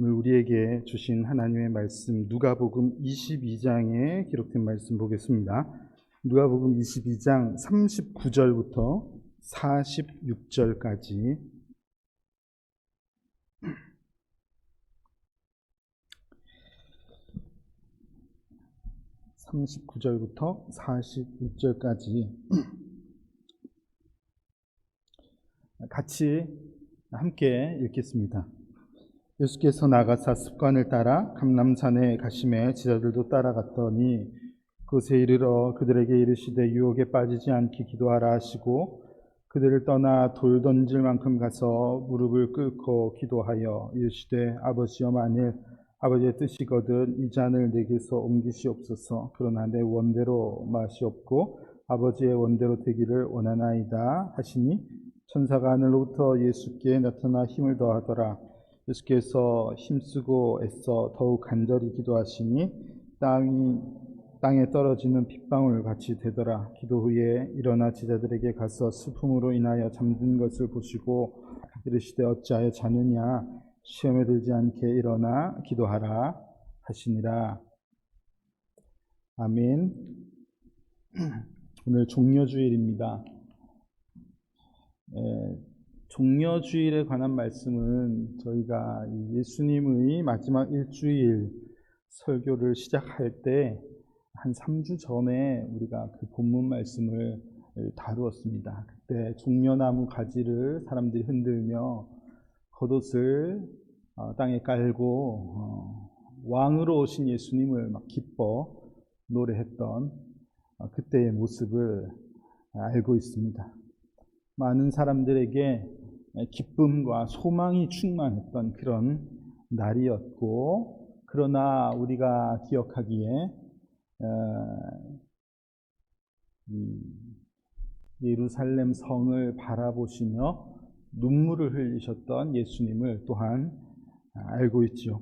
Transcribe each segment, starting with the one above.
오늘 우리에게 주신 하나님의 말씀 누가복음 22장에 기록된 말씀 보겠습니다. 누가복음 22장 39절부터 46절까지 39절부터 46절까지 같이 함께 읽겠습니다. 예수께서 나가사 습관을 따라 감람산에 가시매 제자들도 따라갔더니 그곳에 이르러 그들에게 이르시되 유혹에 빠지지 않게 기도하라 하시고 그들을 떠나 돌 던질 만큼 가서 무릎을 꿇고 기도하여 이르시되 아버지여 만일 아버지의 뜻이거든 이 잔을 내게서 옮기시옵소서. 그러나 내 원대로 마시옵고 아버지의 원대로 되기를 원하나이다 하시니 천사가 하늘로부터 예수께 나타나 힘을 더하더라. 예수께서 힘쓰고 애써 더욱 간절히 기도하시니 땅에 떨어지는 빗방울 같이 되더라. 기도 후에 일어나 제자들에게 가서 슬픔으로 인하여 잠든 것을 보시고 이르시되 어찌하여 자느냐 시험에 들지 않게 일어나 기도하라 하시니라. 아멘. 오늘 종려주일입니다. 종려주일에 관한 말씀은 저희가 예수님의 마지막 일주일 설교를 시작할 때 한 3주 전에 우리가 그 본문 말씀을 다루었습니다. 그때 종려나무 가지를 사람들이 흔들며 겉옷을 땅에 깔고 왕으로 오신 예수님을 막 기뻐 노래했던 그때의 모습을 알고 있습니다. 많은 사람들에게 기쁨과 소망이 충만했던 그런 날이었고, 그러나 우리가 기억하기에 예루살렘 성을 바라보시며 눈물을 흘리셨던 예수님을 또한 알고 있죠.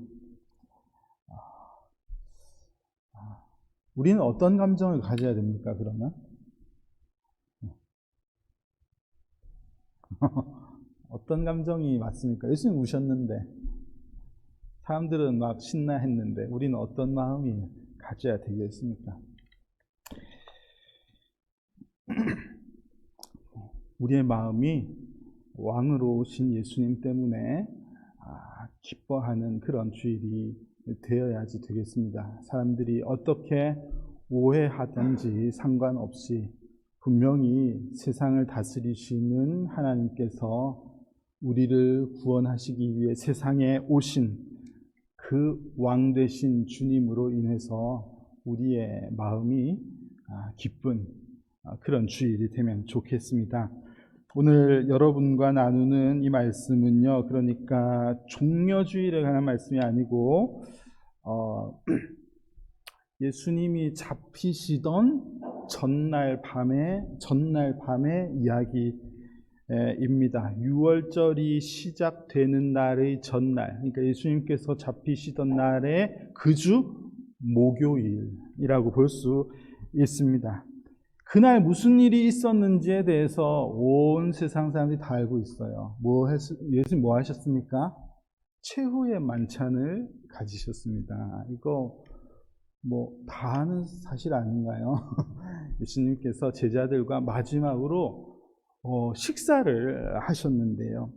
우리는 어떤 감정을 가져야 됩니까, 그러면? 어떤 감정이 맞습니까? 예수님 우셨는데, 사람들은 막 신나했는데, 우리는 어떤 마음이 가져야 되겠습니까? 우리의 마음이 왕으로 오신 예수님 때문에 기뻐하는 그런 주일이 되어야지 되겠습니다. 사람들이 어떻게 오해하든지 상관없이 분명히 세상을 다스리시는 하나님께서 우리를 구원하시기 위해 세상에 오신 그 왕 되신 주님으로 인해서 우리의 마음이 기쁜 그런 주일이 되면 좋겠습니다. 오늘 여러분과 나누는 이 말씀은요, 그러니까 종려주일에 관한 말씀이 아니고 예수님이 잡히시던 전날 밤의 이야기입니다. 6월절이 시작되는 날의 전날, 그러니까 예수님께서 잡히시던 날의 그 주 목요일이라고 볼 수 있습니다. 그날 무슨 일이 있었는지에 대해서 온 세상 사람들이 다 알고 있어요. 예수님 뭐 하셨습니까? 최후의 만찬을 가지셨습니다. 이거 다 아는 사실 아닌가요? 예수님께서 제자들과 마지막으로 식사를 하셨는데요.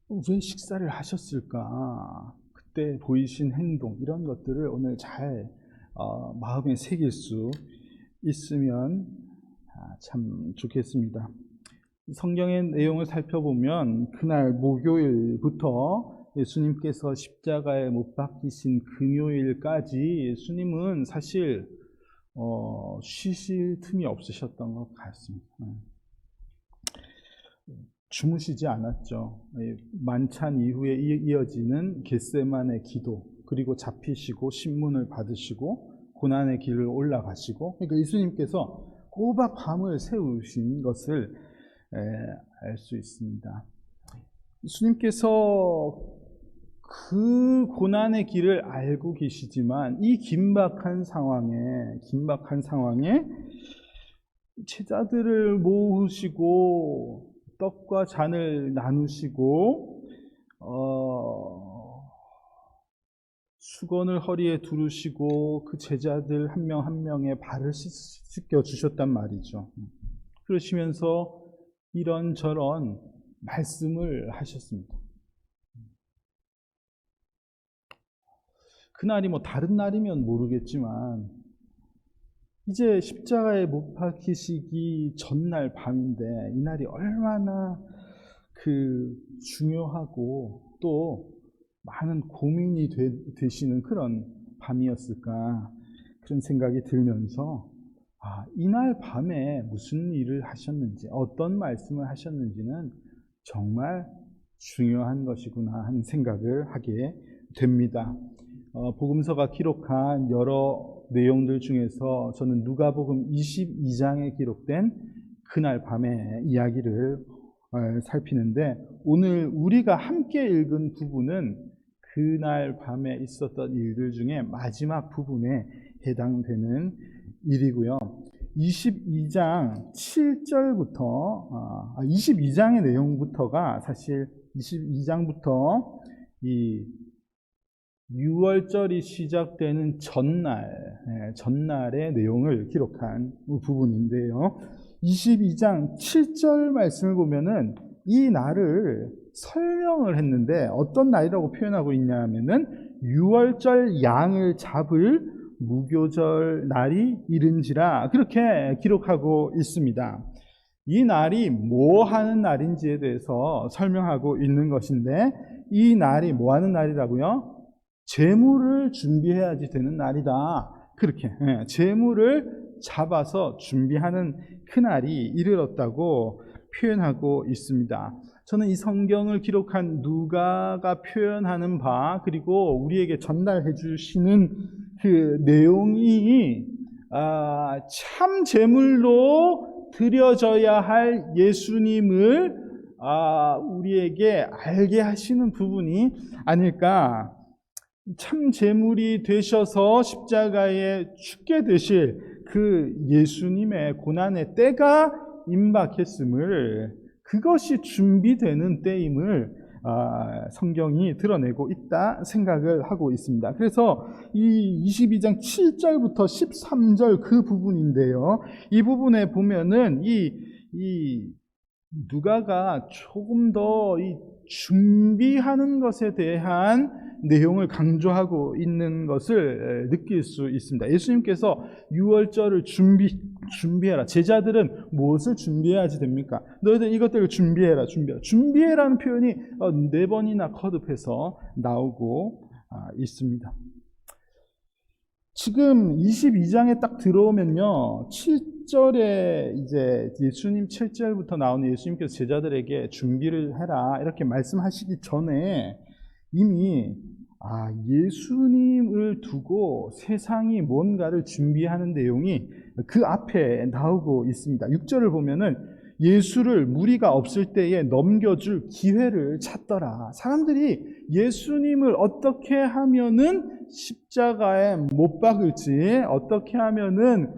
왜 식사를 하셨을까? 그때 보이신 행동, 이런 것들을 오늘 잘 마음에 새길 수 있으면 참 좋겠습니다. 성경의 내용을 살펴보면 그날 목요일부터 예수님께서 십자가에 못 박히신 금요일까지 예수님은 사실 쉬실 틈이 없으셨던 것 같습니다. 주무시지 않았죠. 만찬 이후에 이어지는 겟세마네 기도, 그리고 잡히시고 신문을 받으시고 고난의 길을 올라가시고, 그러니까 예수님께서 꼬박 밤을 새우신 것을 알 수 있습니다. 예수님께서 그 고난의 길을 알고 계시지만 이 긴박한 상황에 제자들을 모으시고 떡과 잔을 나누시고 수건을 허리에 두르시고 그 제자들 한 명 한 명의 발을 씻겨 주셨단 말이죠. 그러시면서 이런저런 말씀을 하셨습니다. 그날이 뭐 다른 날이면 모르겠지만 이제 십자가에 못 박히시기 전날 밤인데 이날이 얼마나 중요하고 또 많은 고민이 되시는 그런 밤이었을까, 그런 생각이 들면서 이날 밤에 무슨 일을 하셨는지, 어떤 말씀을 하셨는지는 정말 중요한 것이구나 하는 생각을 하게 됩니다. 복음서가 기록한 여러 내용들 중에서 저는 누가복음 22장에 기록된 그날 밤의 이야기를 살피는데, 오늘 우리가 함께 읽은 부분은 그날 밤에 있었던 일들 중에 마지막 부분에 해당되는 일이고요. 22장 7절부터 22장의 내용부터가 사실 22장부터 이 6월절이 시작되는 전날의 내용을 기록한 부분인데요. 22장 7절 말씀을 보면은 이 날을 설명을 했는데 어떤 날이라고 표현하고 있냐 하면은 6월절 양을 잡을 무교절 날이 이른지라, 그렇게 기록하고 있습니다. 이 날이 뭐 하는 날인지에 대해서 설명하고 있는 것인데, 이 날이 뭐 하는 날이라고요? 제물을 준비해야지 되는 날이다. 그렇게 제물을 잡아서 준비하는 그날이 이르렀다고 표현하고 있습니다. 저는 이 성경을 기록한 누가가 표현하는 바, 그리고 우리에게 전달해 주시는 그 내용이 참 제물로 드려져야 할 예수님을 우리에게 알게 하시는 부분이 아닐까. 참 제물이 되셔서 십자가에 죽게 되실 그 예수님의 고난의 때가 임박했음을, 그것이 준비되는 때임을 성경이 드러내고 있다 생각을 하고 있습니다. 그래서 이 22장 7절부터 13절 그 부분인데요. 이 부분에 보면은 이 누가가 조금 더 이 준비하는 것에 대한 내용을 강조하고 있는 것을 느낄 수 있습니다. 예수님께서 6월절을 준비해라. 제자들은 무엇을 준비해야지 됩니까? 너희들 이것들을 준비해라. 준비해라는 표현이 4번이나 거듭해서 나오고 있습니다. 지금 22장에 딱 들어오면요, 7절에 이제 예수님 7절부터 나오는 예수님께서 제자들에게 준비를 해라 이렇게 말씀하시기 전에 이미 예수님을 두고 세상이 뭔가를 준비하는 내용이 그 앞에 나오고 있습니다. 6절을 보면은 예수를 무리가 없을 때에 넘겨줄 기회를 찾더라. 사람들이 예수님을 어떻게 하면은 십자가에 못 박을지, 어떻게 하면은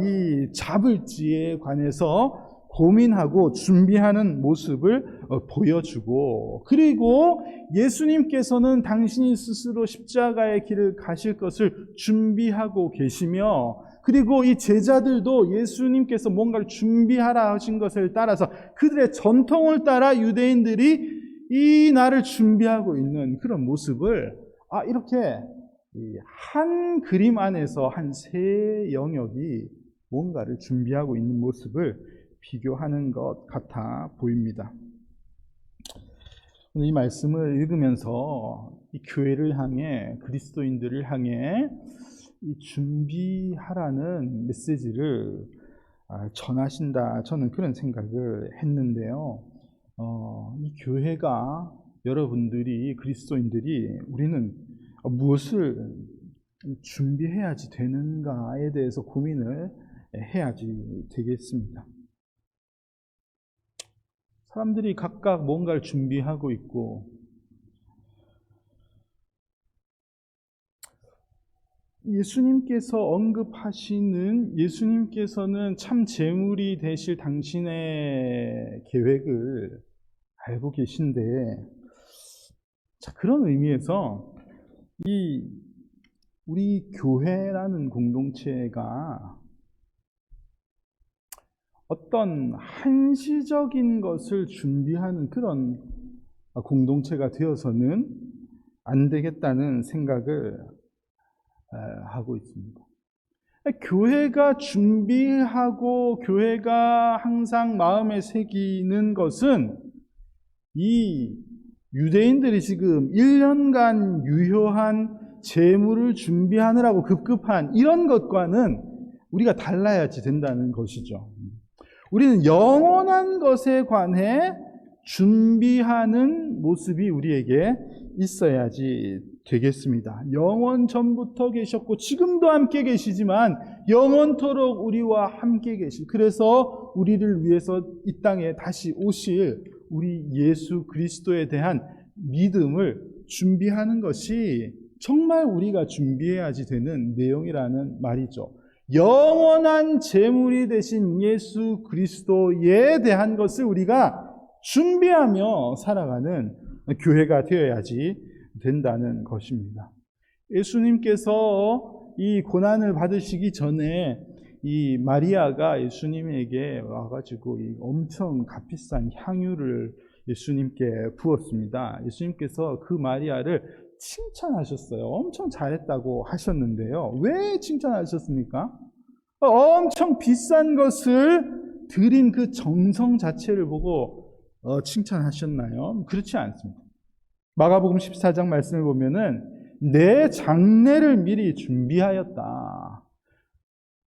이 잡을지에 관해서 고민하고 준비하는 모습을 보여주고, 그리고 예수님께서는 당신이 스스로 십자가의 길을 가실 것을 준비하고 계시며, 그리고 이 제자들도 예수님께서 뭔가를 준비하라 하신 것을 따라서 그들의 전통을 따라 유대인들이 이 날을 준비하고 있는 그런 모습을 이렇게 한 그림 안에서 한 세 영역이 뭔가를 준비하고 있는 모습을 비교하는 것 같아 보입니다. 이 말씀을 읽으면서 이 교회를 향해, 그리스도인들을 향해 이 준비하라는 메시지를 전하신다, 저는 그런 생각을 했는데요. 이 교회가, 여러분들이, 그리스도인들이 우리는 무엇을 준비해야지 되는가에 대해서 고민을 해야지 되겠습니다. 사람들이 각각 뭔가를 준비하고 있고, 예수님께서 언급하시는, 예수님께서는 참 재물이 되실 당신의 계획을 알고 계신데, 자, 그런 의미에서 우리 교회라는 공동체가 어떤 한시적인 것을 준비하는 그런 공동체가 되어서는 안 되겠다는 생각을 하고 있습니다. 교회가 준비하고 교회가 항상 마음에 새기는 것은 이 유대인들이 지금 1년간 유효한 재물을 준비하느라고 급급한 이런 것과는 우리가 달라야지 된다는 것이죠. 우리는 영원한 것에 관해 준비하는 모습이 우리에게 있어야지 되겠습니다. 영원 전부터 계셨고 지금도 함께 계시지만 영원토록 우리와 함께 계시. 그래서 우리를 위해서 이 땅에 다시 오실 우리 예수 그리스도에 대한 믿음을 준비하는 것이 정말 우리가 준비해야지 되는 내용이라는 말이죠. 영원한 재물이 되신 예수 그리스도에 대한 것을 우리가 준비하며 살아가는 교회가 되어야지 된다는 것입니다. 예수님께서 이 고난을 받으시기 전에 이 마리아가 예수님에게 와가지고 이 엄청 값비싼 향유를 예수님께 부었습니다. 예수님께서 그 마리아를 칭찬하셨어요. 엄청 잘했다고 하셨는데요. 왜 칭찬하셨습니까? 엄청 비싼 것을 드린 그 정성 자체를 보고 칭찬하셨나요? 그렇지 않습니다. 마가복음 14장 말씀을 보면은 내 장례를 미리 준비하였다.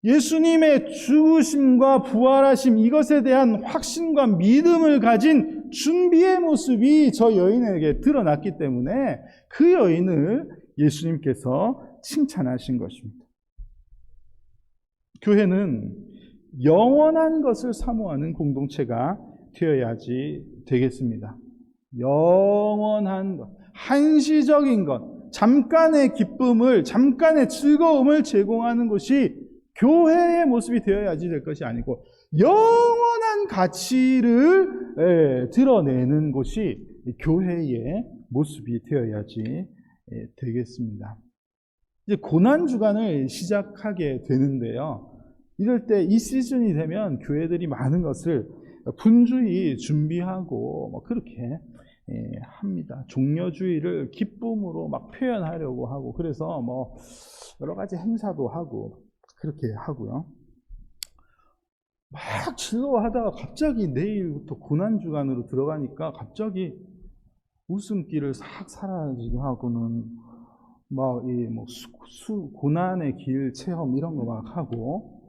예수님의 죽으심과 부활하심, 이것에 대한 확신과 믿음을 가진 준비의 모습이 저 여인에게 드러났기 때문에 그 여인을 예수님께서 칭찬하신 것입니다. 교회는 영원한 것을 사모하는 공동체가 되어야지 되겠습니다. 영원한 것, 한시적인 것, 잠깐의 기쁨을, 잠깐의 즐거움을 제공하는 것이 교회의 모습이 되어야지 될 것이 아니고 영원한 가치를 드러내는 것이 교회의 모습이 되어야지 되겠습니다. 이제 고난 주간을 시작하게 되는데요. 이럴 때 이 시즌이 되면 교회들이 많은 것을 분주히 준비하고 뭐 그렇게 합니다. 종려주의를 기쁨으로 막 표현하려고 하고, 그래서 뭐 여러 가지 행사도 하고 그렇게 하고요. 막 즐거워하다가 갑자기 내일부터 고난주간으로 들어가니까 갑자기 웃음기를 싹 사라지고 하고는 막 이 뭐 고난의 길 체험 이런 거 막 하고,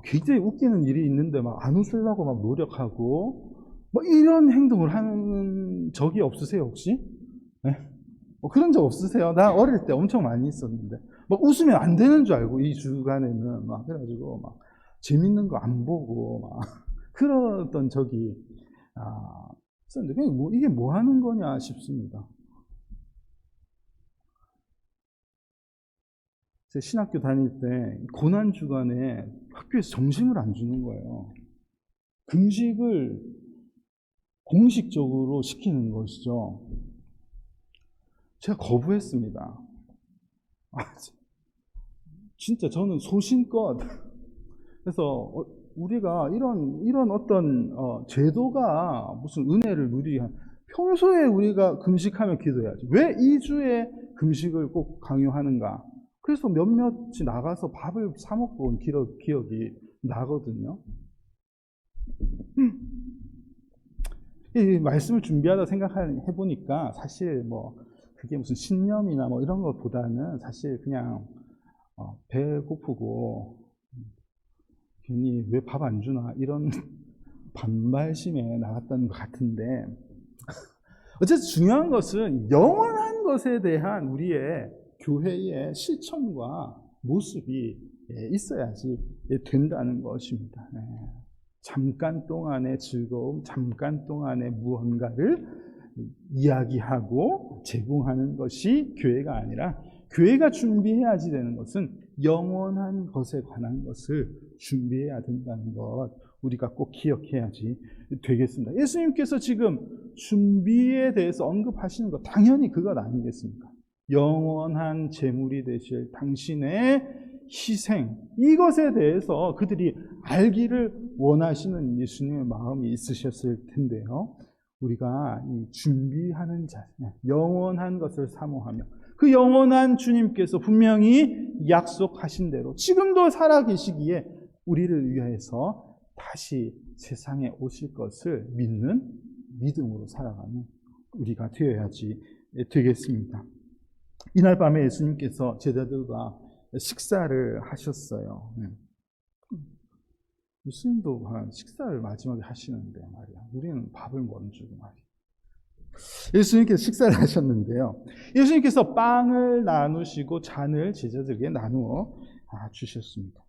굉장히 웃기는 일이 있는데 막 안 웃으려고 막 노력하고 뭐 이런 행동을 하는 적이 없으세요 혹시? 네? 뭐 그런 적 없으세요? 나 어릴 때 엄청 많이 있었는데 막 웃으면 안 되는 줄 알고 이 주간에는 막 그래가지고 막 재밌는 거 안 보고 막 그러던 적이 있었는데 뭐 이게 뭐 하는 거냐 싶습니다. 제 신학교 다닐 때 고난 주간에 학교에서 점심을 안 주는 거예요. 금식을 공식적으로 시키는 것이죠. 제가 거부했습니다. 진짜 저는 소신껏. 그래서 우리가 이런 어떤 제도가 무슨 은혜를 누리한, 평소에 우리가 금식하며 기도해야지. 왜 2주에 금식을 꼭 강요하는가? 그래서 몇몇이 나가서 밥을 사 먹고 온 기억이 나거든요. 이 말씀을 준비하다 생각해 보니까 사실 뭐 그게 무슨 신념이나 뭐 이런 것보다는 사실 그냥 배고프고 괜히 왜 밥 안 주나 이런 반발심에 나갔던 것 같은데, 어쨌든 중요한 것은 영원한 것에 대한 우리의 교회의 실천과 모습이 있어야지 된다는 것입니다. 잠깐 동안의 즐거움, 잠깐 동안의 무언가를 이야기하고 제공하는 것이 교회가 아니라 교회가 준비해야지 되는 것은 영원한 것에 관한 것을 준비해야 된다는 것, 우리가 꼭 기억해야지 되겠습니다. 예수님께서 지금 준비에 대해서 언급하시는 것, 당연히 그것 아니겠습니까? 영원한 제물이 되실 당신의 희생, 이것에 대해서 그들이 알기를 원하시는 예수님의 마음이 있으셨을 텐데요. 우리가 이 준비하는 자, 영원한 것을 사모하며 그 영원한 주님께서 분명히 약속하신 대로 지금도 살아계시기에 우리를 위해서 다시 세상에 오실 것을 믿는 믿음으로 살아가는 우리가 되어야지 되겠습니다. 이날 밤에 예수님께서 제자들과 식사를 하셨어요. 예수님도 식사를 마지막에 하시는데 말이야. 우리는 밥을 먼저 말이야. 예수님께서 식사를 하셨는데요. 예수님께서 빵을 나누시고 잔을 제자들에게 나누어 주셨습니다.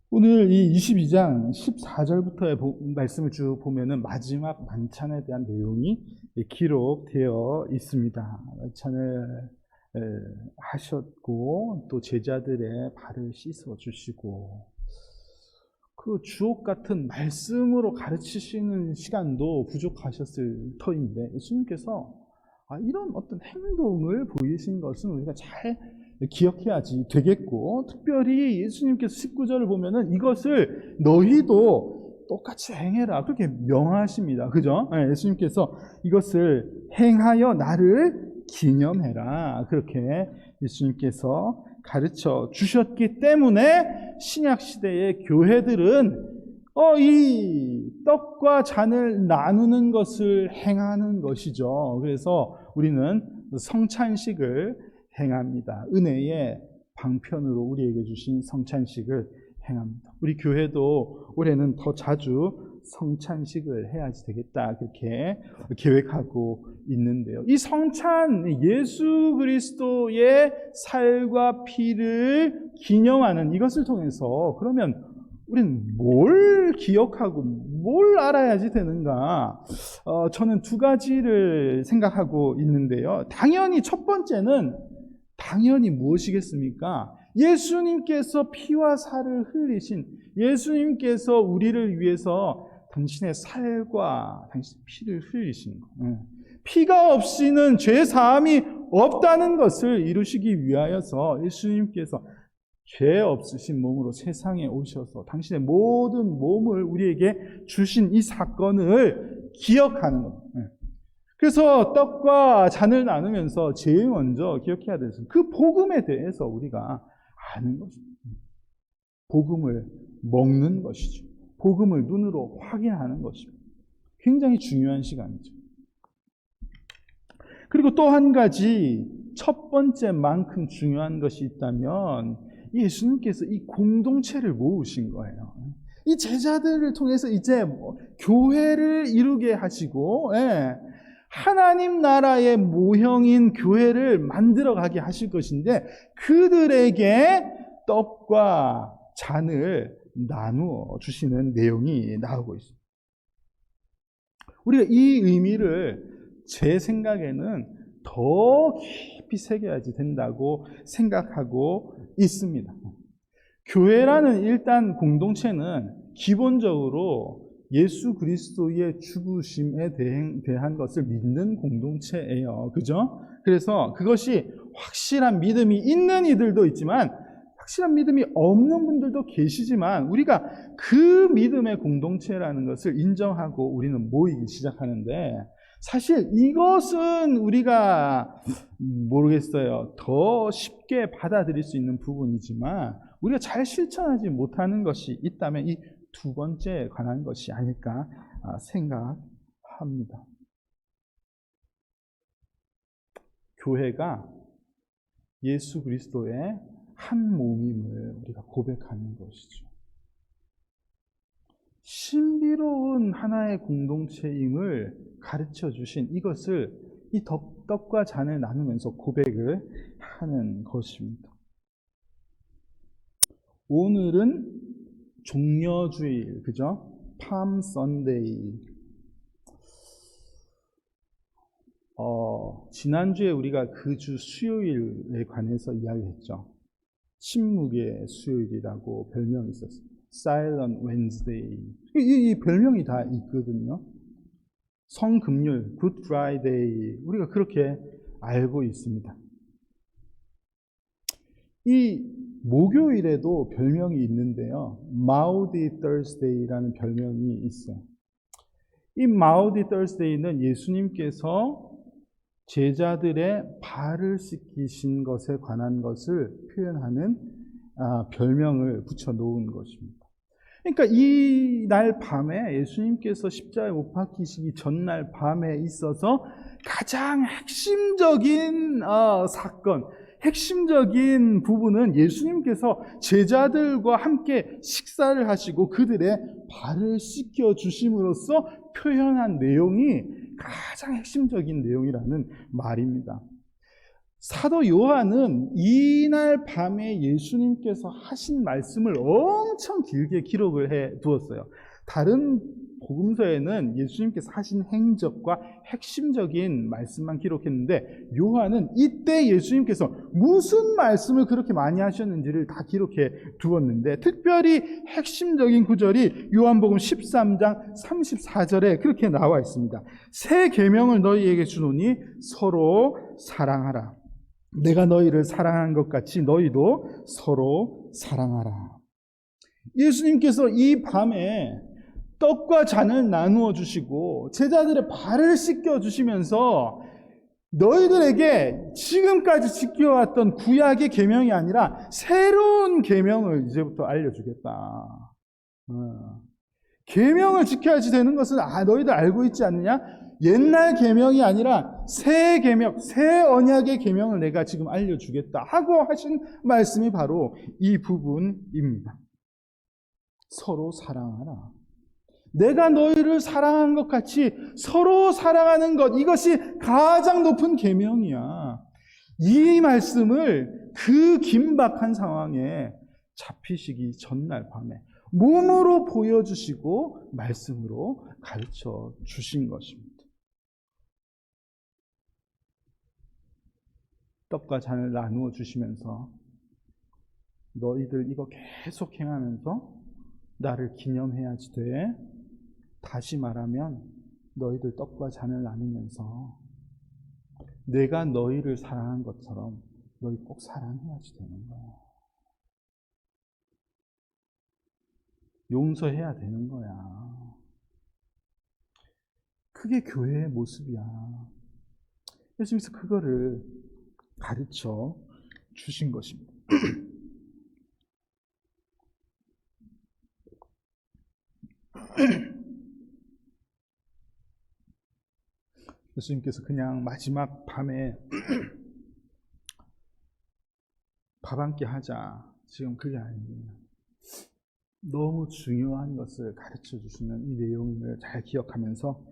오늘 이 22장 14절부터의 말씀을 쭉 보면은 마지막 만찬에 대한 내용이 기록되어 있습니다. 만찬을 하셨고 또 제자들의 발을 씻어 주시고 그 주옥 같은 말씀으로 가르치시는 시간도 부족하셨을 터인데 예수님께서 이런 어떤 행동을 보이신 것은 우리가 잘 기억해야지 되겠고, 특별히 예수님께서 19절을 보면은 이것을 너희도 똑같이 행해라 그렇게 명하십니다. 그죠? 예수님께서 이것을 행하여 나를 기념해라 그렇게 예수님께서 가르쳐 주셨기 때문에 신약 시대의 교회들은 이 떡과 잔을 나누는 것을 행하는 것이죠. 그래서 우리는 성찬식을 행합니다. 은혜의 방편으로 우리에게 주신 성찬식을 행합니다. 우리 교회도 올해는 더 자주 성찬식을 해야지 되겠다 그렇게 계획하고 있는데요. 이 성찬, 예수 그리스도의 살과 피를 기념하는 이것을 통해서 그러면 우리는 뭘 기억하고 뭘 알아야지 되는가? 저는 두 가지를 생각하고 있는데요. 당연히 첫 번째는 당연히 무엇이겠습니까? 예수님께서 피와 살을 흘리신, 예수님께서 우리를 위해서 당신의 살과 당신의 피를 흘리신 것. 피가 없이는 죄 사함이 없다는 것을 이루시기 위하여서 예수님께서 죄 없으신 몸으로 세상에 오셔서 당신의 모든 몸을 우리에게 주신 이 사건을 기억하는 것. 그래서 떡과 잔을 나누면서 제일 먼저 기억해야 되는 것은 그 복음에 대해서 우리가 아는 것입니다. 복음을 먹는 것이죠. 복음을 눈으로 확인하는 것입니다. 굉장히 중요한 시간이죠. 그리고 또 한 가지 첫 번째만큼 중요한 것이 있다면 예수님께서 이 공동체를 모으신 거예요. 이 제자들을 통해서 이제 교회를 이루게 하시고 하나님 나라의 모형인 교회를 만들어가게 하실 것인데 그들에게 떡과 잔을 나누어 주시는 내용이 나오고 있습니다. 우리가 이 의미를 제 생각에는 더 깊이 새겨야지 된다고 생각하고 있습니다. 교회라는 일단 공동체는 기본적으로 예수 그리스도의 죽으심에 대한 것을 믿는 공동체예요. 그죠? 그래서 그것이 확실한 믿음이 있는 이들도 있지만 확실한 믿음이 없는 분들도 계시지만 우리가 그 믿음의 공동체라는 것을 인정하고 우리는 모이기 시작하는데 사실 이것은 우리가 모르겠어요. 더 쉽게 받아들일 수 있는 부분이지만 우리가 잘 실천하지 못하는 것이 있다면 이 두 번째에 관한 것이 아닐까 생각합니다. 교회가 예수 그리스도의 한 몸임을 우리가 고백하는 것이죠. 신비로운 하나의 공동체임을 가르쳐 주신 이것을 이 떡과 잔을 나누면서 고백을 하는 것입니다. 오늘은 종려주일, 그죠? 팜 선데이. 지난주에 우리가 그 주 수요일에 관해서 이야기했죠. 침묵의 수요일이라고 별명이 있었어요. Silent Wednesday. 이 별명이 다 있거든요. 성금요일, Good Friday. 우리가 그렇게 알고 있습니다. 이 목요일에도 별명이 있는데요. Maundy Thursday라는 별명이 있어요. 이 Maundy Thursday는 예수님께서 제자들의 발을 씻기신 것에 관한 것을 표현하는 별명을 붙여 놓은 것입니다. 그러니까 이 날 밤에 예수님께서 십자가에 못 박히시기 전날 밤에 있어서 가장 핵심적인 사건, 핵심적인 부분은 예수님께서 제자들과 함께 식사를 하시고 그들의 발을 씻겨 주심으로써 표현한 내용이 가장 핵심적인 내용이라는 말입니다. 사도 요한은 이날 밤에 예수님께서 하신 말씀을 엄청 길게 기록을 해 두었어요. 다른 복음서에는 예수님께서 하신 행적과 핵심적인 말씀만 기록했는데 요한은 이때 예수님께서 무슨 말씀을 그렇게 많이 하셨는지를 다 기록해 두었는데 특별히 핵심적인 구절이 요한복음 13장 34절에 그렇게 나와 있습니다. 새 계명을 너희에게 주노니 서로 사랑하라. 내가 너희를 사랑한 것 같이 너희도 서로 사랑하라. 예수님께서 이 밤에 떡과 잔을 나누어 주시고 제자들의 발을 씻겨 주시면서 너희들에게 지금까지 지켜왔던 구약의 계명이 아니라 새로운 계명을 이제부터 알려주겠다. 계명을 지켜야지 되는 것은 너희들 알고 있지 않느냐? 옛날 계명이 아니라 새 계명, 새 언약의 계명을 내가 지금 알려주겠다 하고 하신 말씀이 바로 이 부분입니다. 서로 사랑하라. 내가 너희를 사랑한 것 같이 서로 사랑하는 것, 이것이 가장 높은 계명이야. 이 말씀을 그 긴박한 상황에 잡히시기 전날 밤에 몸으로 보여주시고 말씀으로 가르쳐 주신 것입니다. 떡과 잔을 나누어 주시면서 너희들 이거 계속 행하면서 나를 기념해야지 돼. 다시 말하면 너희들 떡과 잔을 나누면서 내가 너희를 사랑한 것처럼 너희 꼭 사랑해야지 되는 거야. 용서해야 되는 거야. 그게 교회의 모습이야. 예수님께서 그거를 가르쳐 주신 것입니다. 예수님께서 그냥 마지막 밤에 밥 함께 하자, 지금 그게 아니에요. 너무 중요한 것을 가르쳐 주시는 이 내용을 잘 기억하면서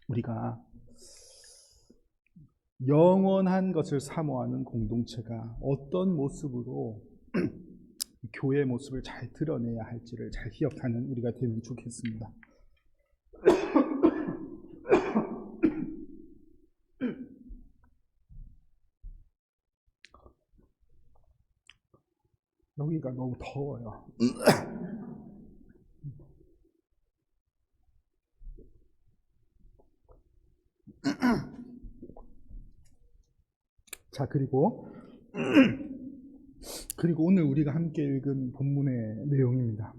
우리가 영원한 것을 사모하는 공동체가 어떤 모습으로 교회의 모습을 잘 드러내야 할지를 잘 기억하는 우리가 되면 좋겠습니다. 여기가 너무 더워요. 자, 그리고 오늘 우리가 함께 읽은 본문의 내용입니다.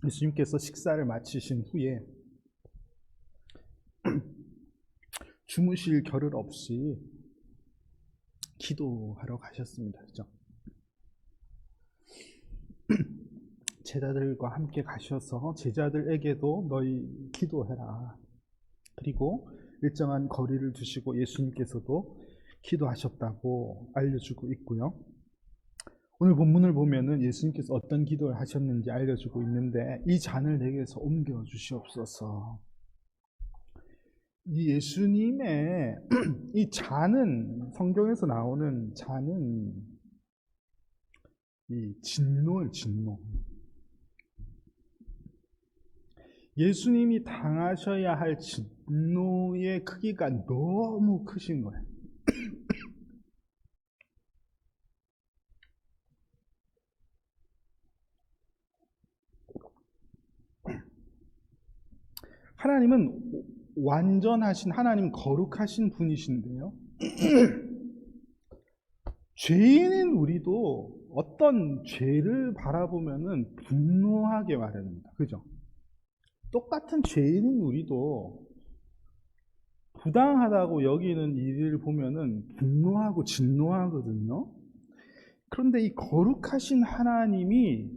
예수님께서 식사를 마치신 후에 주무실 겨를 없이 기도하러 가셨습니다. 그죠? 제자들과 함께 가셔서 제자들에게도 너희 기도해라. 그리고 일정한 거리를 두시고 예수님께서도 기도하셨다고 알려주고 있고요. 오늘 본문을 보면은 예수님께서 어떤 기도를 하셨는지 알려주고 있는데 이 잔을 내게서 옮겨 주시옵소서. 이 예수님의 이 잔은, 성경에서 나오는 잔은 이 진노예요, 진노. 예수님이 당하셔야 할 진노의 크기가 너무 크신 거예요. 하나님은 완전하신, 하나님 거룩하신 분이신데요. 죄인인 우리도 어떤 죄를 바라보면은 분노하게 마련입니다. 그죠? 똑같은 죄인인 우리도 부당하다고 여기는 일을 보면은 분노하고 진노하거든요. 그런데 이 거룩하신 하나님이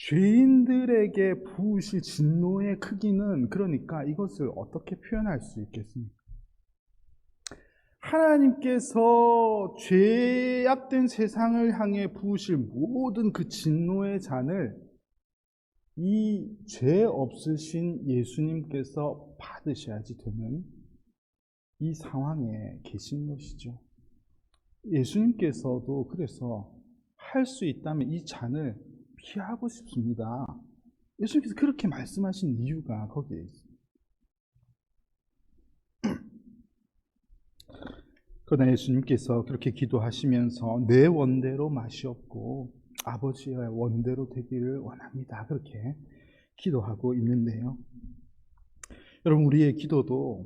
죄인들에게 부으실 진노의 크기는, 그러니까 이것을 어떻게 표현할 수 있겠습니까? 하나님께서 죄악된 세상을 향해 부으실 모든 그 진노의 잔을 이 죄 없으신 예수님께서 받으셔야지 되는 이 상황에 계신 것이죠. 예수님께서도 그래서 할 수 있다면 이 잔을 피하고 싶습니다. 예수님께서 그렇게 말씀하신 이유가 거기에 있습니다. 그러나 예수님께서 그렇게 기도하시면서 내 원대로 마시옵고 아버지의 원대로 되기를 원합니다. 그렇게 기도하고 있는데요. 여러분, 우리의 기도도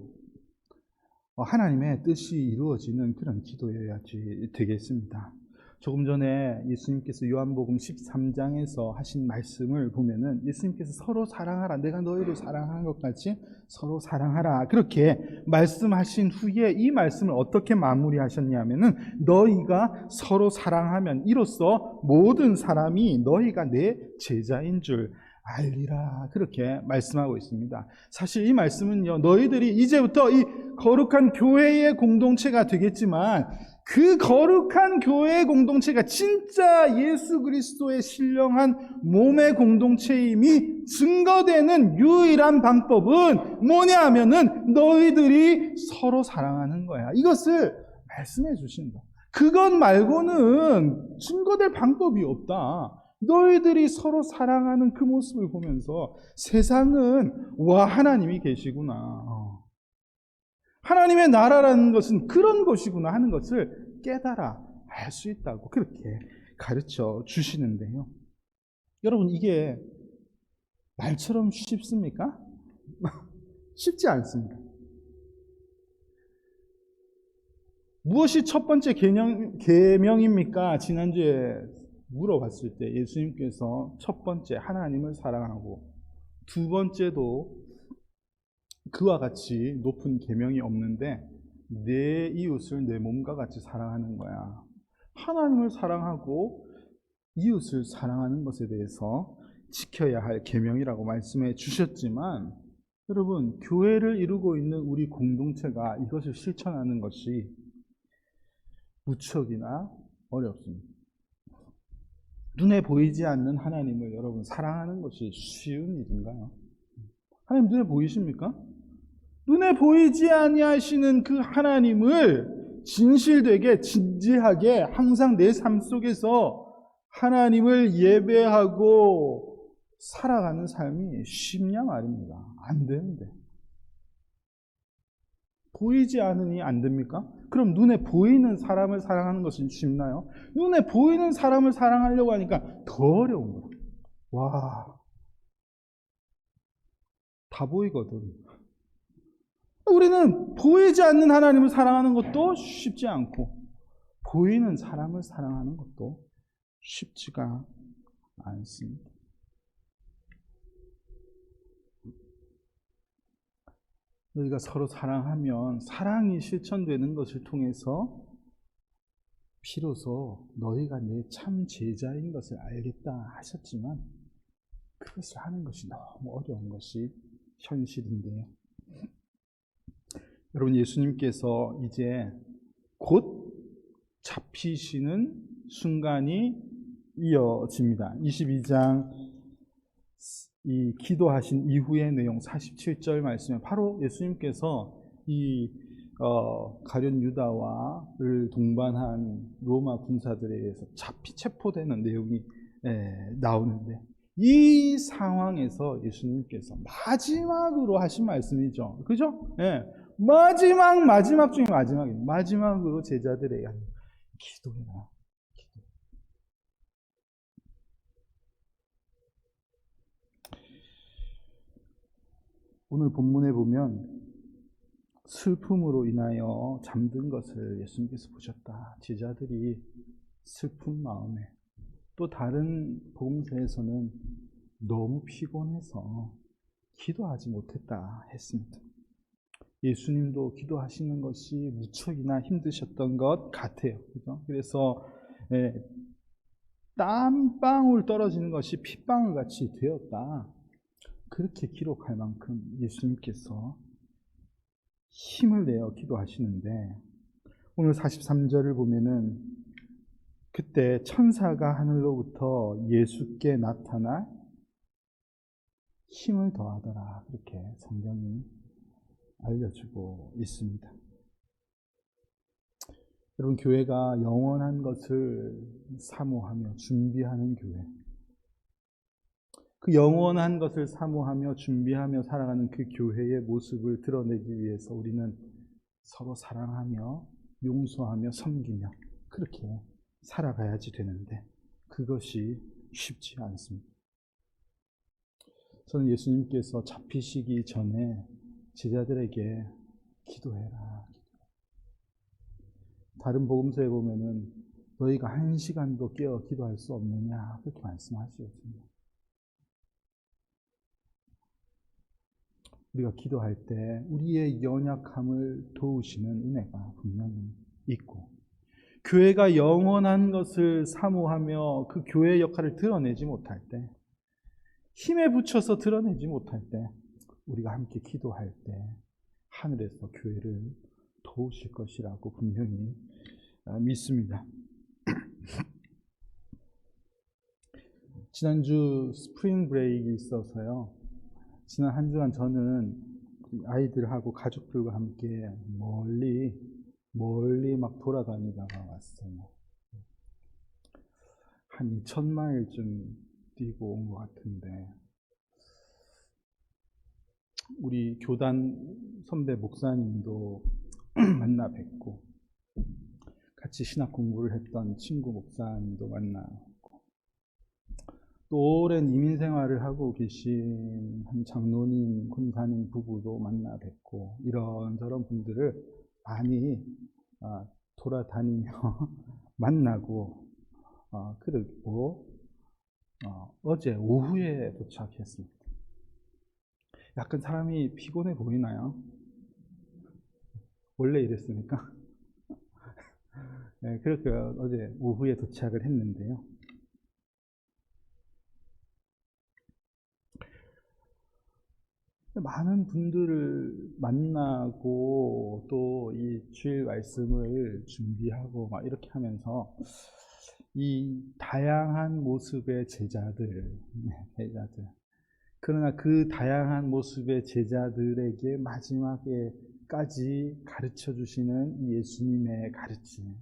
하나님의 뜻이 이루어지는 그런 기도여야지 되겠습니다. 조금 전에 예수님께서 요한복음 13장에서 하신 말씀을 보면은 예수님께서 서로 사랑하라, 내가 너희를 사랑한 것 같이 서로 사랑하라, 그렇게 말씀하신 후에 이 말씀을 어떻게 마무리하셨냐면은 너희가 서로 사랑하면 이로써 모든 사람이 너희가 내 제자인 줄 알리라, 그렇게 말씀하고 있습니다. 사실 이 말씀은요, 너희들이 이제부터 이 거룩한 교회의 공동체가 되겠지만 그 거룩한 교회의 공동체가 진짜 예수 그리스도의 신령한 몸의 공동체임이 증거되는 유일한 방법은 뭐냐 하면은 너희들이 서로 사랑하는 거야. 이것을 말씀해 주신다. 그것 말고는 증거될 방법이 없다. 너희들이 서로 사랑하는 그 모습을 보면서 세상은 와, 하나님이 계시구나, 하나님의 나라라는 것은 그런 것이구나 하는 것을 깨달아 알 수 있다고 그렇게 가르쳐 주시는데요. 여러분, 이게 말처럼 쉽습니까? 쉽지 않습니다. 무엇이 첫 번째 계명입니까? 지난주에 물어봤을 때 예수님께서 첫 번째 하나님을 사랑하고 두 번째도 그와 같이 높은 계명이 없는데 내 이웃을 내 몸과 같이 사랑하는 거야. 하나님을 사랑하고 이웃을 사랑하는 것에 대해서 지켜야 할 계명이라고 말씀해 주셨지만, 여러분, 교회를 이루고 있는 우리 공동체가 이것을 실천하는 것이 무척이나 어렵습니다. 눈에 보이지 않는 하나님을 여러분 사랑하는 것이 쉬운 일인가요? 하나님 눈에 보이십니까? 눈에 보이지 아니하시는 그 하나님을 진실되게 진지하게 항상 내 삶 속에서 하나님을 예배하고 살아가는 삶이 쉽냐 말입니다. 안 되는데. 보이지 않으니 안 됩니까? 그럼 눈에 보이는 사람을 사랑하는 것은 쉽나요? 눈에 보이는 사람을 사랑하려고 하니까 더 어려운 거예요. 와, 다 보이거든. 우리는 보이지 않는 하나님을 사랑하는 것도 쉽지 않고 보이는 사람을 사랑하는 것도 쉽지가 않습니다. 너희가 서로 사랑하면 사랑이 실천되는 것을 통해서 비로소 너희가 내 참 제자인 것을 알겠다 하셨지만 그것을 하는 것이 너무 어려운 것이 현실인데요. 여러분, 예수님께서 이제 곧 잡히시는 순간이 이어집니다. 22장 이 기도하신 이후의 내용 47절 말씀에 바로 예수님께서 이 가룟 유다와를 동반한 로마 군사들에 의해서 체포되는 내용이 나오는데, 이 상황에서 예수님께서 마지막으로 하신 말씀이죠. 그죠? 예. 마지막 중에 마지막이에요. 마지막으로 제자들에게 기도해라. 오늘 본문에 보면 슬픔으로 인하여 잠든 것을 예수님께서 보셨다. 제자들이 슬픈 마음에, 또 다른 복음서에서는 너무 피곤해서 기도하지 못했다 했습니다. 예수님도 기도하시는 것이 무척이나 힘드셨던 것 같아요. 그죠? 그래서 땀방울 떨어지는 것이 핏방울 같이 되었다. 그렇게 기록할 만큼 예수님께서 힘을 내어 기도하시는데, 오늘 43절을 보면은 그때 천사가 하늘로부터 예수께 나타나 힘을 더하더라. 그렇게 성경이 알려주고 있습니다. 여러분, 교회가 영원한 것을 사모하며 준비하는 교회, 그 영원한 것을 사모하며 준비하며 살아가는 그 교회의 모습을 드러내기 위해서 우리는 서로 사랑하며 용서하며 섬기며 그렇게 살아가야지 되는데, 그것이 쉽지 않습니다. 저는 예수님께서 잡히시기 전에 제자들에게 기도해라. 다른 복음서에 보면은 너희가 1시간도 깨어 기도할 수 없느냐 그렇게 말씀하시거든요. 우리가 기도할 때 우리의 연약함을 도우시는 은혜가 분명히 있고, 교회가 영원한 것을 사모하며 그 교회의 역할을 드러내지 못할 때, 힘에 붙여서 드러내지 못할 때, 우리가 함께 기도할 때 하늘에서 교회를 도우실 것이라고 분명히 믿습니다. 지난주 스프링 브레이크가 있어서요, 지난 한 주간 저는 아이들하고 가족들과 함께 멀리 막 돌아다니다가 왔어요. 한 2,000마일쯤 뛰고 온 것 같은데, 우리 교단 선배 목사님도 만나 뵙고, 같이 신학 공부를 했던 친구 목사님도 만나고, 또 오랜 이민 생활을 하고 계신 한 장로님, 권사님 부부도 만나 뵙고, 이런저런 분들을 많이 돌아다니며 만나고, 그리고 어제 오후에 도착했습니다. 약간 사람이 피곤해 보이나요? 원래 이랬습니까? 네, 그렇게 어제 오후에 도착을 했는데요. 많은 분들을 만나고 또 이 주일 말씀을 준비하고 막 이렇게 하면서 이 다양한 모습의 제자들, 그러나 그 다양한 모습의 제자들에게 마지막에까지 가르쳐 주시는 이 예수님의 가르침,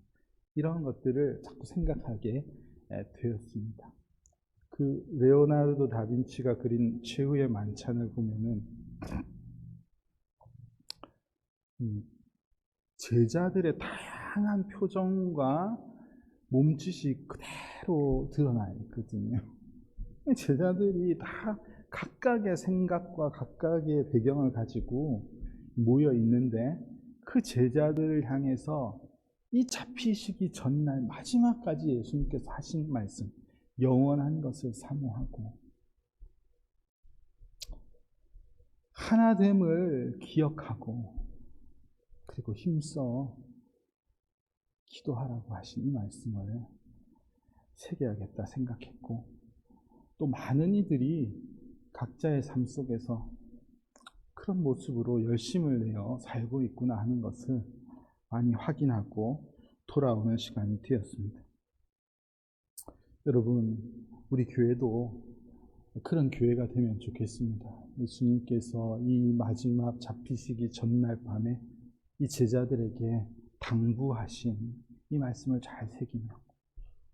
이런 것들을 자꾸 생각하게 되었습니다. 그 레오나르도 다빈치가 그린 최후의 만찬을 보면은 제자들의 다양한 표정과 몸짓이 그대로 드러나 있거든요. 제자들이 다 각각의 생각과 각각의 배경을 가지고 모여 있는데, 그 제자들을 향해서 이 잡히시기 전날 마지막까지 예수님께서 하신 말씀, 영원한 것을 사모하고 하나됨을 기억하고 그리고 힘써 기도하라고 하신 이 말씀을 새겨야겠다 생각했고, 또 많은 이들이 각자의 삶 속에서 그런 모습으로 열심을 내어 살고 있구나 하는 것을 많이 확인하고 돌아오는 시간이 되었습니다. 여러분, 우리 교회도 그런 교회가 되면 좋겠습니다. 예수님께서 이 마지막 잡히시기 전날 밤에 이 제자들에게 당부하신 이 말씀을 잘 새기며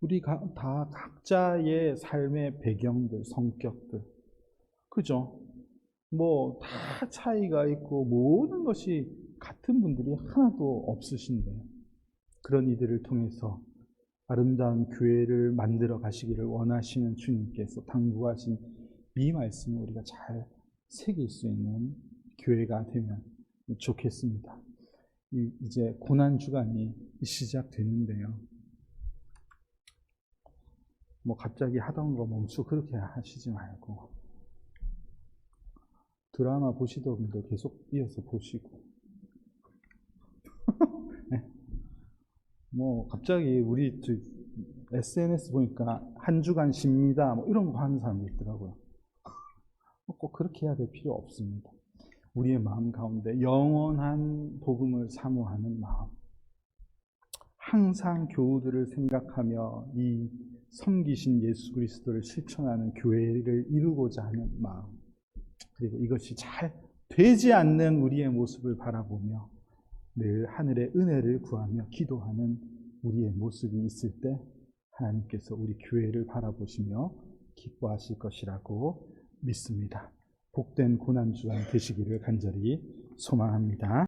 우리가 다 각자의 삶의 배경들, 성격들, 그죠? 뭐 다 차이가 있고 모든 것이 같은 분들이 하나도 없으신데요. 그런 이들을 통해서 아름다운 교회를 만들어 가시기를 원하시는 주님께서 당부하신 이 말씀을 우리가 잘 새길 수 있는 교회가 되면 좋겠습니다. 이제 고난주간이 시작되는데요. 뭐 갑자기 하던 거 멈추고 그렇게 하시지 말고 드라마 보시던 분들 계속 이어서 보시고 네. 뭐 갑자기 우리 SNS 보니까 한 주간 쉽니다 뭐 이런 거 하는 사람도 있더라고요. 꼭 그렇게 해야 될 필요 없습니다. 우리의 마음 가운데 영원한 복음을 사모하는 마음, 항상 교우들을 생각하며 이 섬기신 예수 그리스도를 실천하는 교회를 이루고자 하는 마음, 그리고 이것이 잘 되지 않는 우리의 모습을 바라보며 늘 하늘의 은혜를 구하며 기도하는 우리의 모습이 있을 때 하나님께서 우리 교회를 바라보시며 기뻐하실 것이라고 믿습니다. 복된 고난주간 되시기를 간절히 소망합니다.